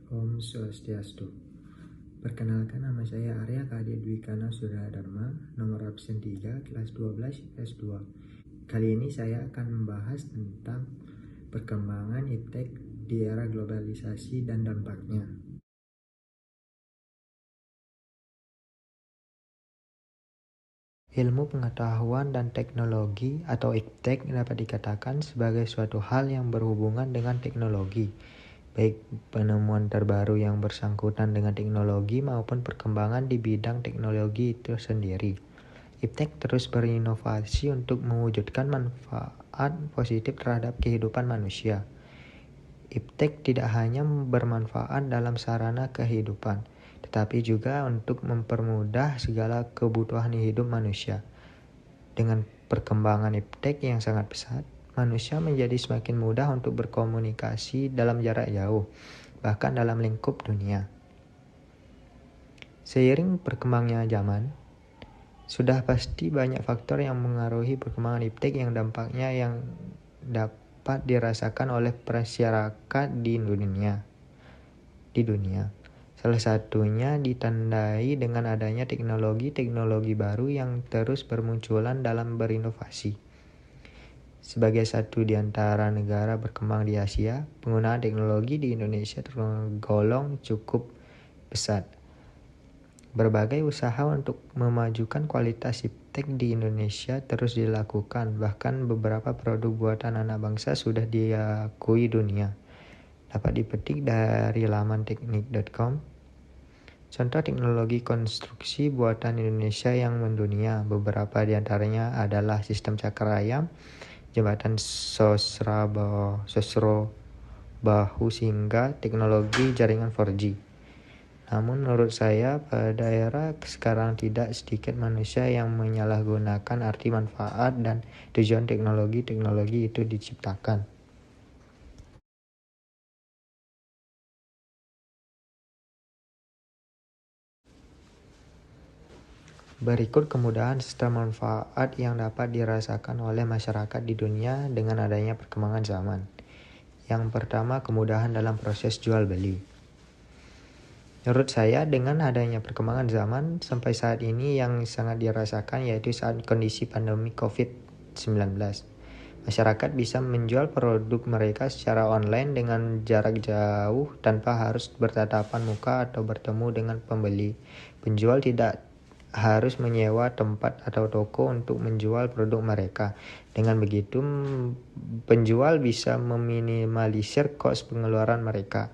Om Swastiastu. Perkenalkan, nama saya Arya Kadi Dwikana Suradharma, nomor absen 3, kelas 12, IPS 2. Kali ini saya akan membahas tentang perkembangan iptek di era globalisasi dan dampaknya. Ilmu pengetahuan dan teknologi atau iptek dapat dikatakan sebagai suatu hal yang berhubungan dengan teknologi, baik penemuan terbaru yang bersangkutan dengan teknologi maupun perkembangan di bidang teknologi itu sendiri. Iptek terus berinovasi untuk mewujudkan manfaat positif terhadap kehidupan manusia. Iptek tidak hanya bermanfaat dalam sarana kehidupan, tetapi juga untuk mempermudah segala kebutuhan hidup manusia. Dengan perkembangan iptek yang sangat pesat, manusia menjadi semakin mudah untuk berkomunikasi dalam jarak jauh, bahkan dalam lingkup dunia. Seiring berkembangnya zaman, sudah pasti banyak faktor yang mengaruhi perkembangan iptek yang dampaknya yang dapat dirasakan oleh masyarakat di dunia. Salah satunya ditandai dengan adanya teknologi baru yang terus bermunculan dalam berinovasi. Sebagai satu di antara negara berkembang di Asia, penggunaan teknologi di Indonesia tergolong cukup pesat. Berbagai usaha untuk memajukan kualitas iptek di Indonesia terus dilakukan, bahkan beberapa produk buatan anak bangsa sudah diakui dunia. Dapat dipetik dari laman teknik.com. Contoh teknologi konstruksi buatan Indonesia yang mendunia, beberapa di antaranya adalah sistem cakar ayam, jembatan Sosro Bahu hingga teknologi jaringan 4G. Namun menurut saya, pada era sekarang tidak sedikit manusia yang menyalahgunakan arti manfaat dan tujuan teknologi itu diciptakan. Berikut kemudahan serta manfaat yang dapat dirasakan oleh masyarakat di dunia dengan adanya perkembangan zaman. Yang pertama, kemudahan dalam proses jual beli. Menurut saya, dengan adanya perkembangan zaman sampai saat ini yang sangat dirasakan yaitu saat kondisi pandemi COVID-19. Masyarakat bisa menjual produk mereka secara online dengan jarak jauh tanpa harus bertatapan muka atau bertemu dengan pembeli. Penjual tidak harus menyewa tempat atau toko untuk menjual produk mereka. Dengan begitu, penjual bisa meminimalisir kos pengeluaran mereka.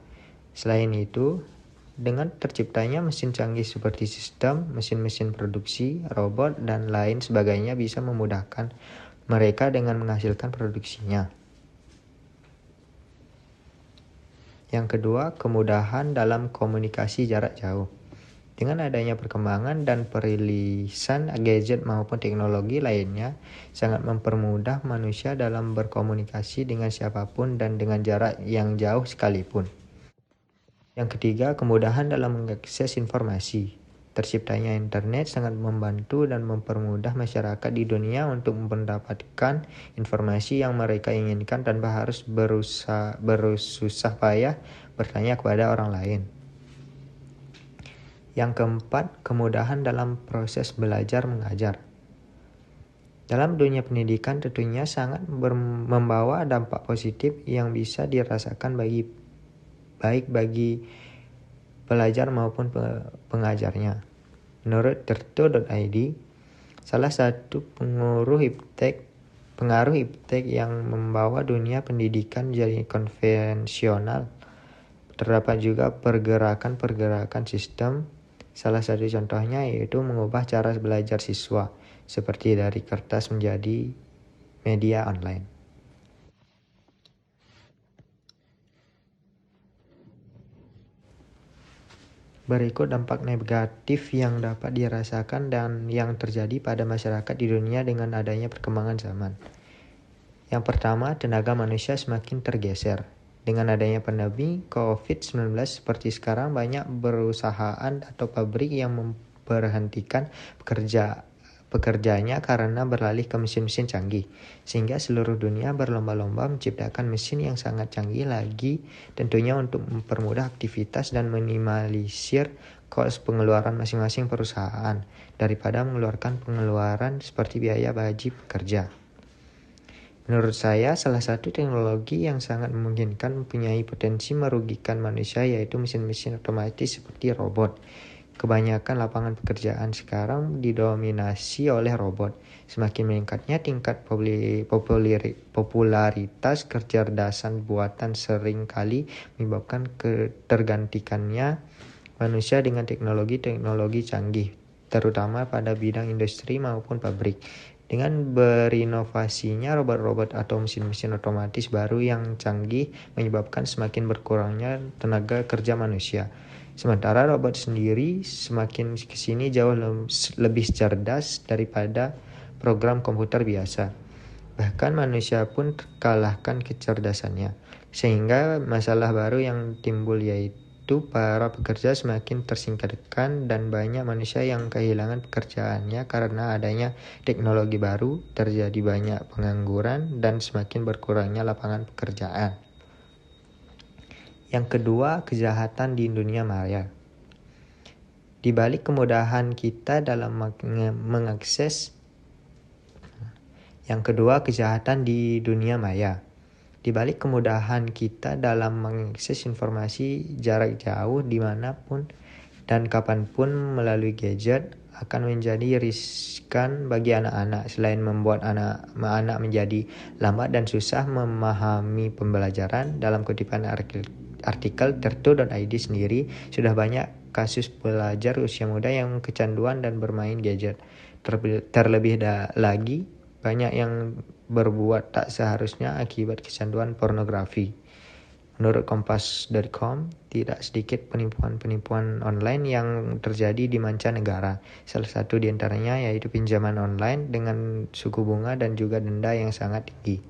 Selain itu, dengan terciptanya mesin canggih seperti sistem, mesin-mesin produksi, robot, dan lain sebagainya bisa memudahkan mereka dengan menghasilkan produksinya. Yang kedua, kemudahan dalam komunikasi jarak jauh. Dengan adanya perkembangan dan perilisan gadget maupun teknologi lainnya, sangat mempermudah manusia dalam berkomunikasi dengan siapapun dan dengan jarak yang jauh sekalipun. Yang ketiga, kemudahan dalam mengakses informasi. Terciptanya internet sangat membantu dan mempermudah masyarakat di dunia untuk mendapatkan informasi yang mereka inginkan tanpa harus bersusah payah bertanya kepada orang lain. Yang keempat, kemudahan dalam proses belajar mengajar. Dalam dunia pendidikan tentunya sangat membawa dampak positif yang bisa dirasakan baik bagi pelajar maupun pengajarnya. Menurut Tirto.id, salah satu pengaruh iptek yang membawa dunia pendidikan jadi konvensional, terdapat juga pergerakan sistem. Salah satu contohnya yaitu mengubah cara belajar siswa, seperti dari kertas menjadi media online. Berikut dampak negatif yang dapat dirasakan dan yang terjadi pada masyarakat di dunia dengan adanya perkembangan zaman. Yang pertama, tenaga manusia semakin tergeser. Dengan adanya pandemi COVID-19 seperti sekarang, banyak perusahaan atau pabrik yang memberhentikan pekerjaannya karena beralih ke mesin-mesin canggih, sehingga seluruh dunia berlomba-lomba menciptakan mesin yang sangat canggih lagi, tentunya untuk mempermudah aktivitas dan minimalisir kos pengeluaran masing-masing perusahaan, daripada mengeluarkan pengeluaran seperti biaya bagi pekerja. Menurut saya, salah satu teknologi yang sangat memungkinkan mempunyai potensi merugikan manusia yaitu mesin-mesin otomatis seperti robot. Kebanyakan lapangan pekerjaan sekarang didominasi oleh robot. Semakin meningkatnya tingkat popularitas kecerdasan buatan seringkali menyebabkan ketergantikannya manusia dengan teknologi-teknologi canggih, terutama pada bidang industri maupun pabrik. Dengan berinovasinya robot-robot atau mesin-mesin otomatis baru yang canggih menyebabkan semakin berkurangnya tenaga kerja manusia. Sementara robot sendiri semakin kesini jauh lebih cerdas daripada program komputer biasa. Bahkan manusia pun terkalahkan kecerdasannya. Sehingga masalah baru yang timbul yaitu para pekerja semakin tersingkirkan dan banyak manusia yang kehilangan pekerjaannya karena adanya teknologi baru, terjadi banyak pengangguran dan semakin berkurangnya lapangan pekerjaan. Yang kedua, kejahatan di dunia maya. Di balik kemudahan kita dalam mengakses Yang kedua, kejahatan di dunia maya. Di balik kemudahan kita dalam mengakses informasi jarak jauh dimanapun dan kapanpun melalui gadget akan menjadi riskan bagi anak-anak. Selain membuat anak menjadi lambat dan susah memahami pembelajaran, dalam kutipan artikel tertu.id sendiri sudah banyak kasus pelajar usia muda yang kecanduan dan bermain gadget. Terlebih lagi, banyak yang berbuat tak seharusnya akibat kecanduan pornografi. Menurut Kompas.com, tidak sedikit penipuan-penipuan online yang terjadi di mancanegara. Salah satu di antaranya yaitu pinjaman online dengan suku bunga dan juga denda yang sangat tinggi.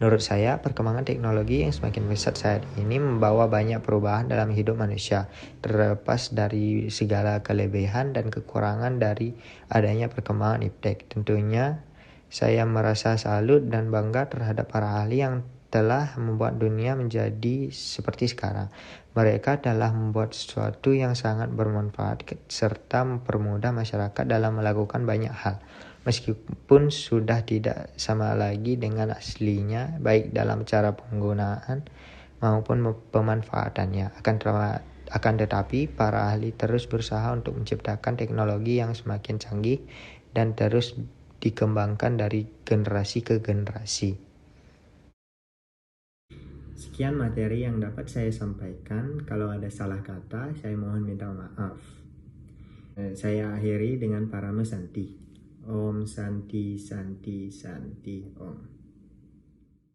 Menurut saya, perkembangan teknologi yang semakin pesat saat ini membawa banyak perubahan dalam hidup manusia, terlepas dari segala kelebihan dan kekurangan dari adanya perkembangan iptek. Tentunya, saya merasa salut dan bangga terhadap para ahli yang telah membuat dunia menjadi seperti sekarang. Mereka telah membuat sesuatu yang sangat bermanfaat serta mempermudah masyarakat dalam melakukan banyak hal. Meskipun sudah tidak sama lagi dengan aslinya, baik dalam cara penggunaan maupun pemanfaatannya. Akan tetapi, para ahli terus berusaha untuk menciptakan teknologi yang semakin canggih dan terus dikembangkan dari generasi ke generasi. Sekian materi yang dapat saya sampaikan. Kalau ada salah kata, saya mohon minta maaf. Saya akhiri dengan Parama Santi. Om Santi Santi Santi Om.